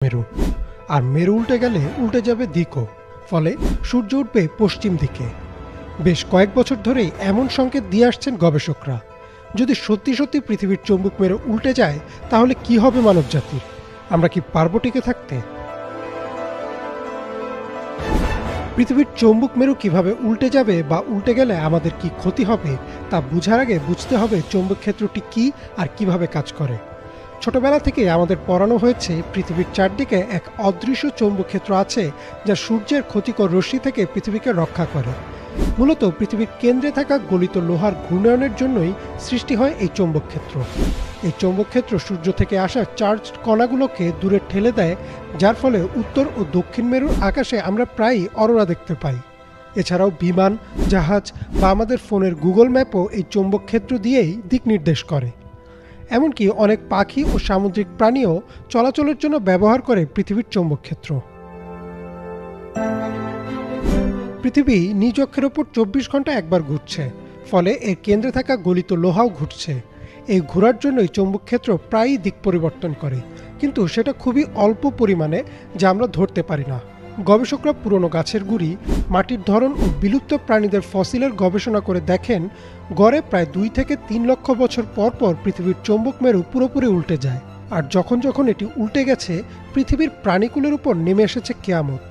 মেরু আর মেরু উল্টে গেলে উল্টে যাবে দিকও, ফলে সূর্য উঠবে পশ্চিম দিকে। বেশ কয়েক বছর ধরেই এমন সংকেত দিয়ে আসছেন গবেষকরা। যদি সত্যি সত্যি পৃথিবীর চৌম্বক মেরু উল্টে যায় তাহলে কি হবে মানব জাতির? আমরা কি পারব টিকে থাকতে? পৃথিবীর চৌম্বক মেরু কিভাবে উল্টে যাবে বা উল্টে গেলে আমাদের কি ক্ষতি হবে তা বোঝার আগে বুঝতে হবে চৌম্বক ক্ষেত্রটি কি আর কিভাবে কাজ করে। ছোটবেলা থেকে আমাদের পড়ানো হয়েছে পৃথিবীর চারদিকে এক অদৃশ্য চৌম্বক ক্ষেত্র আছে যা সূর্যের ক্ষতিকর রশ্মি থেকে পৃথিবীকে রক্ষা করে। মূলত পৃথিবীর কেন্দ্রে থাকা গলিত লোহার ঘূর্ণায়নের জন্যই সৃষ্টি হয় এই চৌম্বক ক্ষেত্র। এই চৌম্বক ক্ষেত্র সূর্য থেকে আসা চার্জ কণাগুলোকে দূরে ঠেলে দেয়, যার ফলে উত্তর ও দক্ষিণ মেরুর আকাশে আমরা প্রায়ই অরোরা দেখতে পাই। এছাড়াও বিমান, জাহাজ বা আমাদের ফোনের গুগল ম্যাপও এই চৌম্বক ক্ষেত্র দিয়েই দিক নির্দেশ করে। এমনকি অনেক পাখি ও সামুদ্রিক প্রাণীও চলাচলের জন্য ব্যবহার করে পৃথিবীর চৌম্বক ক্ষেত্র। পৃথিবী নিজ অক্ষের ওপর 24 ঘন্টা একবার ঘুরছে, ফলে এর কেন্দ্রে থাকা গলিত লোহাও ঘুরছে। এই ঘোরার জন্যই চৌম্বক ক্ষেত্র প্রায়ই দিক পরিবর্তন করে, কিন্তু সেটা খুবই অল্প পরিমাণে, যা আমরা ধরতে পারি না। গবেষকরা পুরনো গাছের গুঁড়ি, মাটির ধরন ও বিলুপ্ত প্রাণীদের ফসিলের গবেষণা করে দেখেন গড়ে প্রায় 2 থেকে 3 লক্ষ বছর পর পর পৃথিবীর চৌম্বক মেরু পুরোপুরি উল্টে যায়। আর যখন যখন এটি উল্টে গেছে, পৃথিবীর প্রাণীকুলের উপর নেমে এসেছে কিয়ামত,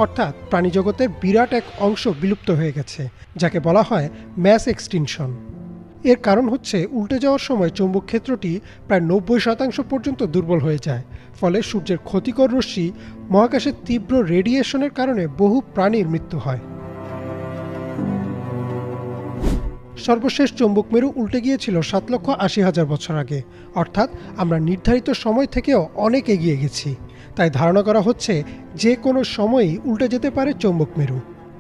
অর্থাৎ প্রাণীজগতের বিরাট এক অংশ বিলুপ্ত হয়ে গেছে, যাকে বলা হয় ম্যাস এক্সটিনশন। এর কারণ হচ্ছে উল্টে যাওয়ার সময় চৌম্বক ক্ষেত্রটি প্রায় 90% পর্যন্ত দুর্বল হয়ে যায়, ফলে সূর্যের ক্ষতিকর রশ্মি, মহাকাশের তীব্র রেডিয়েশনের কারণে বহু প্রাণীর মৃত্যু হয়। সর্বশেষ চৌম্বক মেরু উল্টে গিয়েছিল 7,80,000 বছর আগে, অর্থাৎ আমরা নির্ধারিত সময় থেকেও অনেক এগিয়ে গেছি। তাই ধারণা করা হচ্ছে যে কোনো সময়ই উল্টে যেতে পারে চৌম্বক মেরু।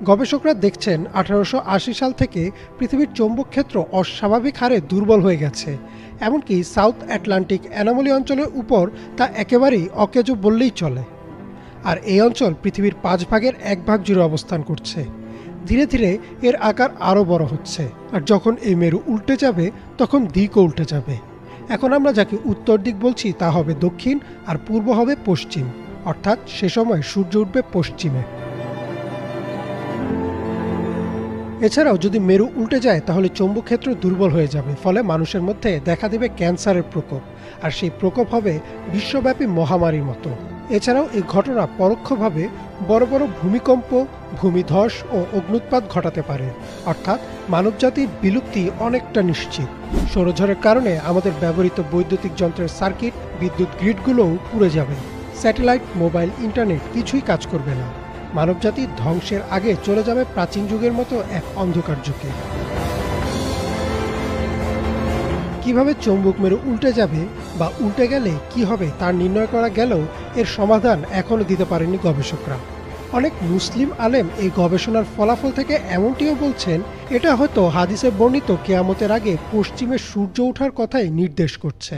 গবেষকরা দেখছেন 1880 সাল থেকে পৃথিবীর চৌম্বক ক্ষেত্র অস্বাভাবিক হারে দুর্বল হয়ে গেছে। এমনকি সাউথ আটলান্টিক অ্যানোমালি অঞ্চলের উপর তা একেবারেই অকেজো বললেই চলে। আর এই অঞ্চল পৃথিবীর 5 ভাগের 1 ভাগ জুড়ে অবস্থান করছে। ধীরে ধীরে এর আকার আরও বড় হচ্ছে, আর যখন এই মেরু উল্টে যাবে তখন দিকও উল্টে যাবে। এখন আমরা যাকে উত্তর দিক বলছি তা হবে দক্ষিণ, আর পূর্ব হবে পশ্চিম, অর্থাৎ সে সময় সূর্য উঠবে পশ্চিমে। এছাড়াও যদি মেরু উল্টে যায় তাহলে চৌম্বক ক্ষেত্র দুর্বল হয়ে যাবে, ফলে মানুষের মধ্যে দেখা দেবে ক্যান্সারের প্রকোপ, আর সেই প্রকোপ হবে বিশ্বব্যাপী মহামারীর মতো। এছাড়াও এই ঘটনা পরোক্ষভাবে বড় বড় ভূমিকম্প, ভূমিধস ও অগ্ন্যুৎপাত ঘটাতে পারে, অর্থাৎ মানবজাতির বিলুপ্তি অনেকটা নিশ্চিত। সৌরঝড়ের কারণে আমাদের ব্যবহৃত বৈদ্যুতিক যন্ত্রের সার্কিট, বিদ্যুৎ গ্রিডগুলোও পুড়ে যাবে। স্যাটেলাইট, মোবাইল, ইন্টারনেট কিছুই কাজ করবে না। মানবজাতি ধ্বংসের আগে চলে যাবে প্রাচীন যুগের মতো এক অন্ধকার যুগে। কিভাবে চৌম্বক মেরু উল্টে যাবে বা উল্টে গেলে কি হবে তা নির্ণয় করা গেলেও এর সমাধান এখনো দিতে পারেনি গবেষকরা। অনেক মুসলিম আলেম এই গবেষণার ফলাফল থেকে এমনটিও বলছেন, এটা হয়তো হাদিসে বর্ণিত কিয়ামতের আগে পশ্চিমে সূর্য ওঠার কথাই নির্দেশ করছে।